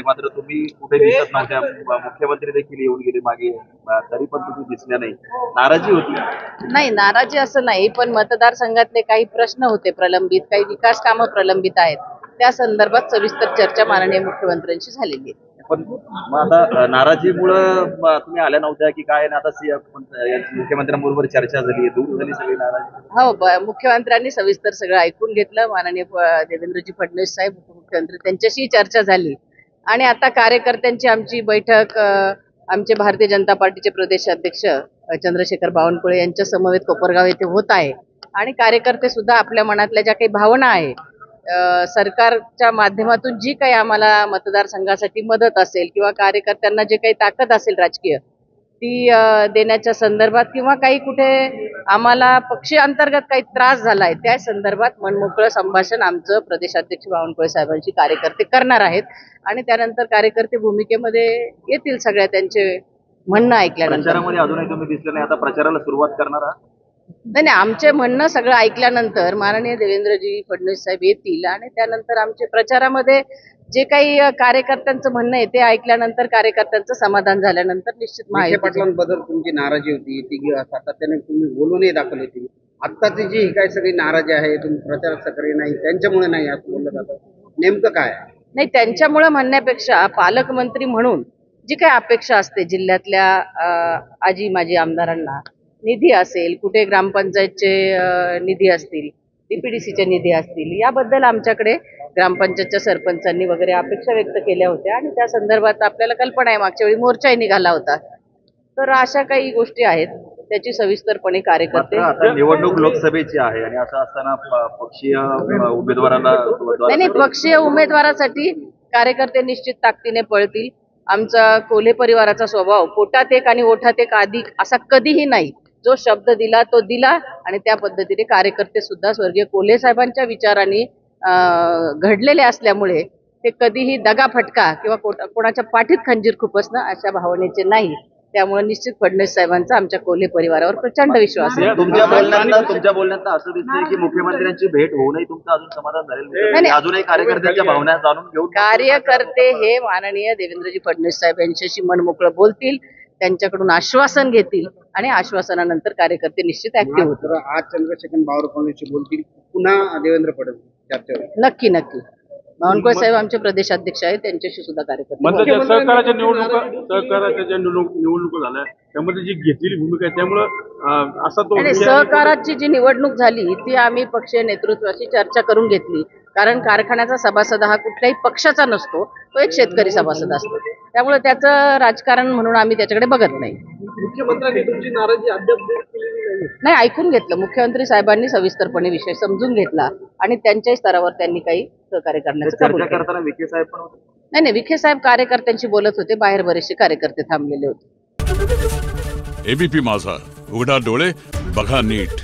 मात्र तुम्ही कुठे दिसत नव्हत्या. मुख्यमंत्री देखील येऊन गेले मागे, तरी पण तुम्ही दिसल्या नाही. नाराजी होती? नाही, नाराजी असं नाही, पण मतदारसंघातले काही प्रश्न होते प्रलंबित, काही विकास कामं प्रलंबित आहेत, त्या संदर्भात सविस्तर चर्चा माननीय मुख्यमंत्र्यांशी झालेली आहे. पण मग आता नाराजीमुळं तुम्ही आल्या नव्हत्या की काय? आता मुख्यमंत्र्यांबरोबर चर्चा झाली, दूर झाली सगळी नाराजी? हो, मुख्यमंत्र्यांनी सविस्तर सगळं ऐकून घेतलं. माननीय देवेंद्रजी फडणवीस साहेब उपमुख्यमंत्री त्यांच्याशी चर्चा झाली आणि आता कार्यकर्त्यांची आमची बैठक आमचे भारतीय जनता पार्टीचे प्रदेश अध्यक्ष चंद्रशेखर बावनकुळे यांच्या समवेत कोपरगाव येथे होत आहे आणि कार्यकर्ते सुद्धा आपल्या मनातल्या ज्या काही भावना आहे, सरकारच्या माध्यमातून जी काही आम्हाला मतदारसंघासाठी मदत असेल किंवा कार्यकर्त्यांना जे काही ताकद असेल राजकीय ती देण्याच्या संदर्भात किंवा काही कुठे आम्हाला पक्षी अंतर्गत काही त्रास झालाय त्या संदर्भात मनमोकळं संभाषण आमचं प्रदेशाध्यक्ष बावनकुळे साहेबांशी कार्यकर्ते करणार आहेत आणि त्यानंतर कार्यकर्ते भूमिकेमध्ये येतील सगळ्या त्यांचे म्हणणं ऐकल्यानंतर. प्रचारामध्ये अजूनही तुम्ही दिसले नाही, आता प्रचाराला सुरुवात करणार आहात? नाही, आमचे म्हणणं सगळं ऐकल्यानंतर माननीय देवेंद्रजी फडणवीस साहेब येतील आणि त्यानंतर आमच्या प्रचारामध्ये जे काही कार्यकर्त्यांचं म्हणणं आहे ते ऐकल्यानंतर कार्यकर्त्यांचं समाधान झाल्यानंतर निश्चित विखे पाटलांबद्दल तुमची नाराजी होती, ती सातत्याने तुम्ही बोलूनही दाखवली होती. आत्ताची जी काय सगळी नाराजी आहे, तुम्ही प्रचारात सक्रिय नाही, त्यांच्यामुळे नाही असं बोललं जातं, नेमकं काय? नाही, त्यांच्यामुळे म्हणण्यापेक्षा पालकमंत्री म्हणून जी काही अपेक्षा असते जिल्ह्यातल्या आजी माजी आमदारांना, निधी असेल, कुठे ग्रामपंचायतचे निधी असतील, डीपीडीसीचे निधी असतील, याबद्दल आमच्याकडे ग्रामपंचायतच्या सरपंचांनी वगैरे अपेक्षा व्यक्त केल्या होत्या आणि त्या संदर्भात आपल्याला कल्पना आहे, मागच्या वेळी मोर्चाही निघाला होता. तर अशा काही गोष्टी आहेत, त्याची सविस्तरपणे कार्यकर्ते. आता निवडणूक लोकसभेची आहे आणि असं असताना पक्षीय उमेदवारांना नाही, पक्षीय उमेदवारासाठी कार्यकर्ते निश्चित ताकदीने पळतील. आमचा कोल्हे परिवाराचा स्वभाव पोटात एक आणि ओठात एक अधिक असा कधीही नाही. जो शब्द दिला तो दिला आणि त्या पद्धतीने कार्यकर्ते सुद्धा स्वर्गीय कोल्हे साहेबांच्या विचारांनी घडलेले असल्यामुळे ते कधीही दगाफटका किंवा कोणाच्या पाठीत खंजीर खुपसणं अशा भावनेचे नाही. त्यामुळे निश्चित फडणवीस साहेबांचा आमच्या कोल्हे परिवारावर प्रचंड विश्वास आहे. तुमच्या बोलण्यात असं दिसतंय की मुख्यमंत्र्यांची भेट होऊनही तुमचं अजून समाधान झालेलं नाही, अजूनही कार्यकर्त्यांच्या भावना जाणून घेऊन कार्यकर्ते हे माननीय देवेंद्रजी फडणवीस साहेब यांच्याशी मनमोकळं बोलतील, त्यांच्याकडून आश्वासन घेतील आणि आश्वासनानंतर कार्यकर्ते निश्चित ऍक्टिव्ह होतील. आज चंद्रशेखर बावनकुळे बोलतील, पुन्हा देवेंद्र फडणवीस चर्चेवर? नक्की बावनकुळे साहेब आमचे प्रदेशाध्यक्ष आहेत, त्यांच्याशी सुद्धा कार्यकर्ते. सहकाराच्या निवडणुका झाल्या त्यामध्ये जी घेतलेली भूमिका आहे त्यामुळं असा तो सहकाराची जी निवडणूक झाली ती आम्ही पक्षीय नेतृत्वाशी चर्चा करून घेतली. कारण कारखान्याचा सभासद हा कुठल्याही पक्षाचा नसतो, तो एक शेतकरी सभासद असतो. त्यामुळे त्याचं राजकारण म्हणून आम्ही त्याच्याकडे बघत नाही. मुख्यमंत्र्यांनी तुमची नाराजी अद्याप नाही, ऐकून घेतलं. मुख्यमंत्री साहेबांनी सविस्तरपणे विषय समजून घेतला आणि त्यांच्याही स्तरावर त्यांनी काही सहकार्य करण्याचं कबूल केलं. करताना विखे साहेब पण होते? नाही, विखे साहेब कार्यकर्त्यांशी बोलत होते, बाहेर बरेचसे कार्यकर्ते थांबलेले होते. एबीपी माझा, उघडा डोळे बघा नीट.